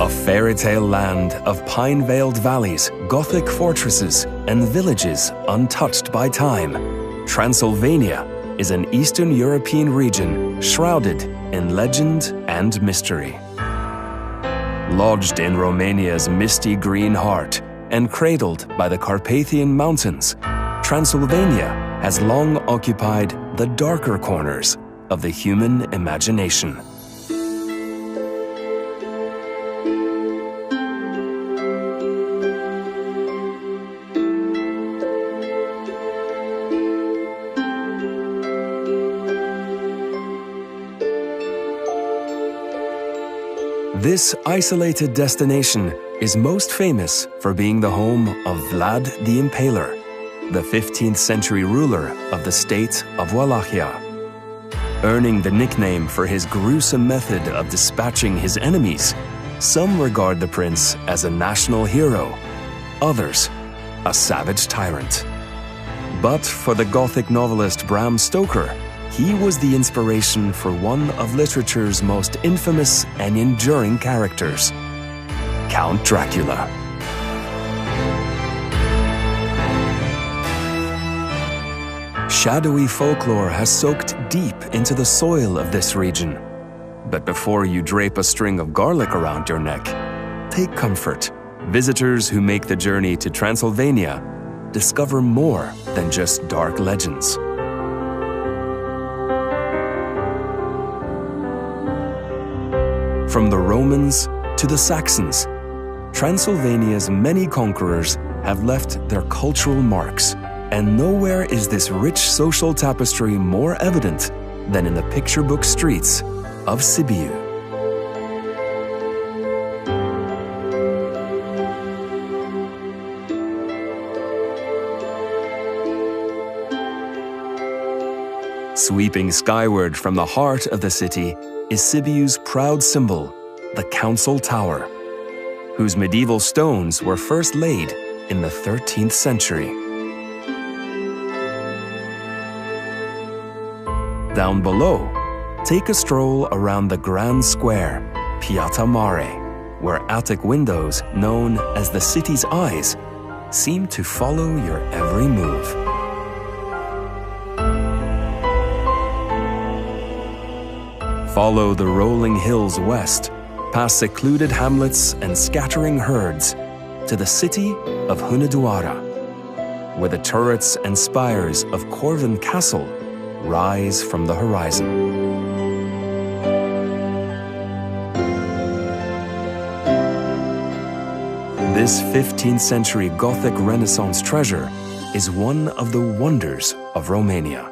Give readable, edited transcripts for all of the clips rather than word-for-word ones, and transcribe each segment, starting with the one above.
A fairy tale land of pine-veiled valleys, Gothic fortresses, and villages untouched by time, Transylvania is an Eastern European region shrouded in legend and mystery. Lodged in Romania's misty green heart and cradled by the Carpathian Mountains, Transylvania has long occupied the darker corners of the human imagination. This isolated destination is most famous for being the home of Vlad the Impaler, the 15th century ruler of the state of Wallachia. Earning the nickname for his gruesome method of dispatching his enemies, some regard the prince as a national hero, others a savage tyrant. But for the Gothic novelist Bram Stoker, he was the inspiration for one of literature's most infamous and enduring characters, Count Dracula. Shadowy folklore has soaked deep into the soil of this region. But before you drape a string of garlic around your neck, take comfort. Visitors who make the journey to Transylvania discover more than just dark legends. From the Romans to the Saxons, Transylvania's many conquerors have left their cultural marks, and nowhere is this rich social tapestry more evident than in the picture book streets of Sibiu. Sweeping skyward from the heart of the city is Sibiu's proud symbol, the Council Tower, whose medieval stones were first laid in the 13th century. Down below, take a stroll around the Grand Square, Piazza Mare, where attic windows known as the city's eyes seem to follow your every move. Follow the rolling hills west, past secluded hamlets and scattering herds, to the city of Hunedoara, where the turrets and spires of Bran Castle rise from the horizon. This 15th century Gothic Renaissance treasure is one of the wonders of Romania.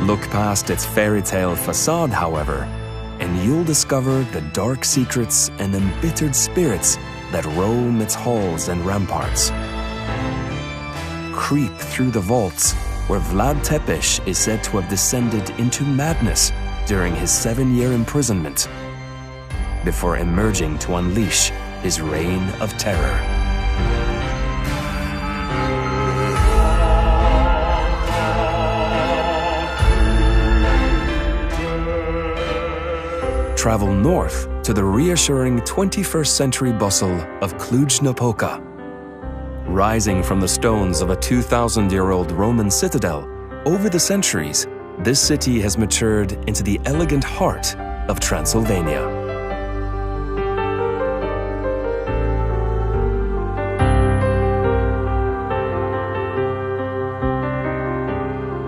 Look past its fairy tale facade, however, and you'll discover the dark secrets and embittered spirits that roam its halls and ramparts. Creep through the vaults where Vlad Tepes is said to have descended into madness during his 7-year imprisonment, before emerging to unleash his reign of terror. Travel north to the reassuring 21st century bustle of Cluj-Napoca. Rising from the stones of a 2,000-year-old Roman citadel, over the centuries, this city has matured into the elegant heart of Transylvania.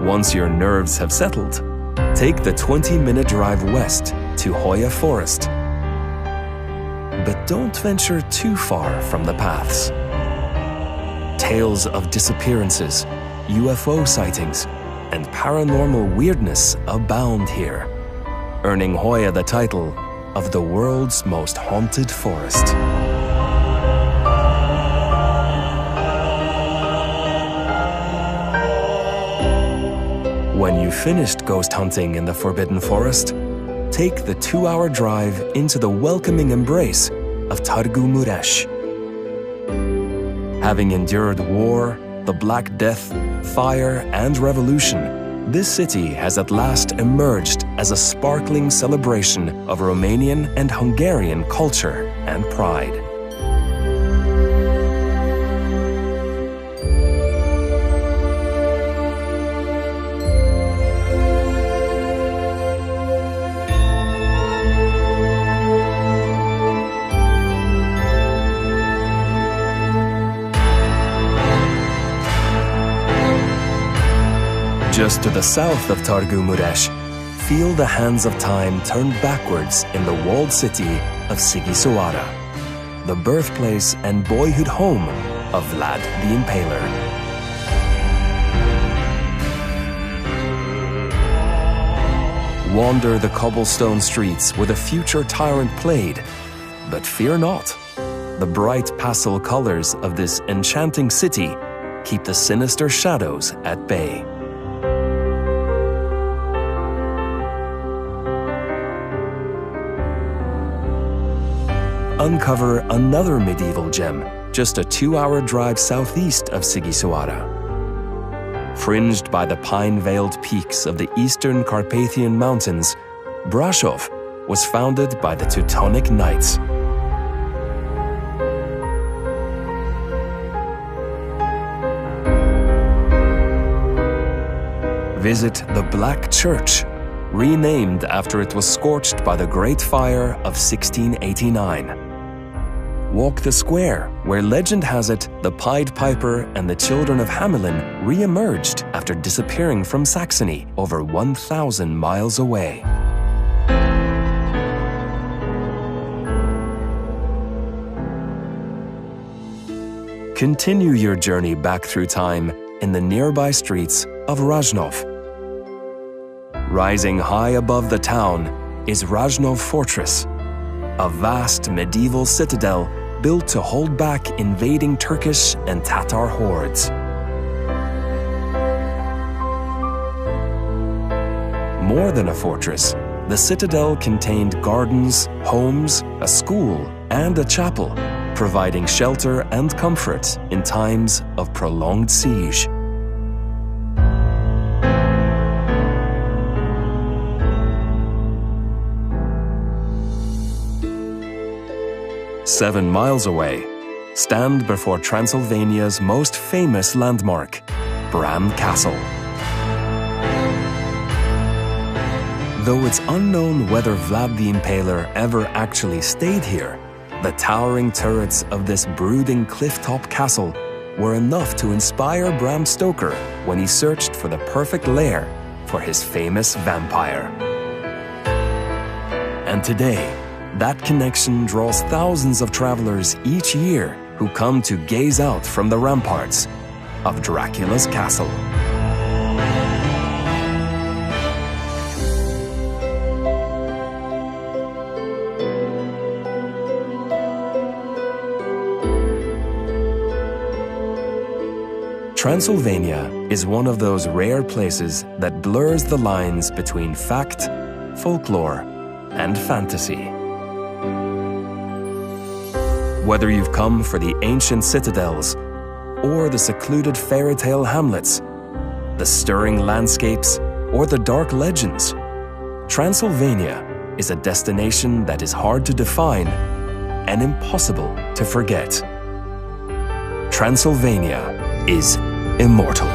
Once your nerves have settled, take the 20-minute drive west to Hoya Forest. But don't venture too far from the paths. Tales of disappearances, UFO sightings, and paranormal weirdness abound here, earning Hoya the title of the world's most haunted forest. When you've finished ghost hunting in the Forbidden Forest, take the 2-hour drive into the welcoming embrace of Târgu Mureș. Having endured war, the Black Death, fire, and revolution, this city has at last emerged as a sparkling celebration of Romanian and Hungarian culture and pride. Just to the south of Târgu Mureș, feel the hands of time turn backwards in the walled city of Sigisowara, the birthplace and boyhood home of Vlad the Impaler. Wander the cobblestone streets where the future tyrant played, but fear not. The bright pastel colors of this enchanting city keep the sinister shadows at bay. Uncover another medieval gem just a 2-hour drive southeast of Sigisowara. Fringed by the pine-veiled peaks of the eastern Carpathian Mountains, Brașov was founded by the Teutonic Knights. Visit the Black Church, renamed after it was scorched by the Great Fire of 1689. Walk the square, where legend has it the Pied Piper and the children of Hamelin re-emerged after disappearing from Saxony over 1,000 miles away. Continue your journey back through time in the nearby streets of Rajnov. Rising high above the town is Rajnov Fortress, a vast medieval citadel built to hold back invading Turkish and Tatar hordes. More than a fortress, the citadel contained gardens, homes, a school, and a chapel, providing shelter and comfort in times of prolonged siege. Seven miles away, stand before Transylvania's most famous landmark, Bran Castle. Though it's unknown whether Vlad the Impaler ever actually stayed here, the towering turrets of this brooding cliff-top castle were enough to inspire Bram Stoker when he searched for the perfect lair for his famous vampire. And today, that connection draws thousands of travelers each year who come to gaze out from the ramparts of Dracula's castle. Transylvania is one of those rare places that blurs the lines between fact, folklore, and fantasy. Whether you've come for the ancient citadels or the secluded fairy tale hamlets, the stirring landscapes or the dark legends, Transylvania is a destination that is hard to define and impossible to forget. Transylvania is immortal.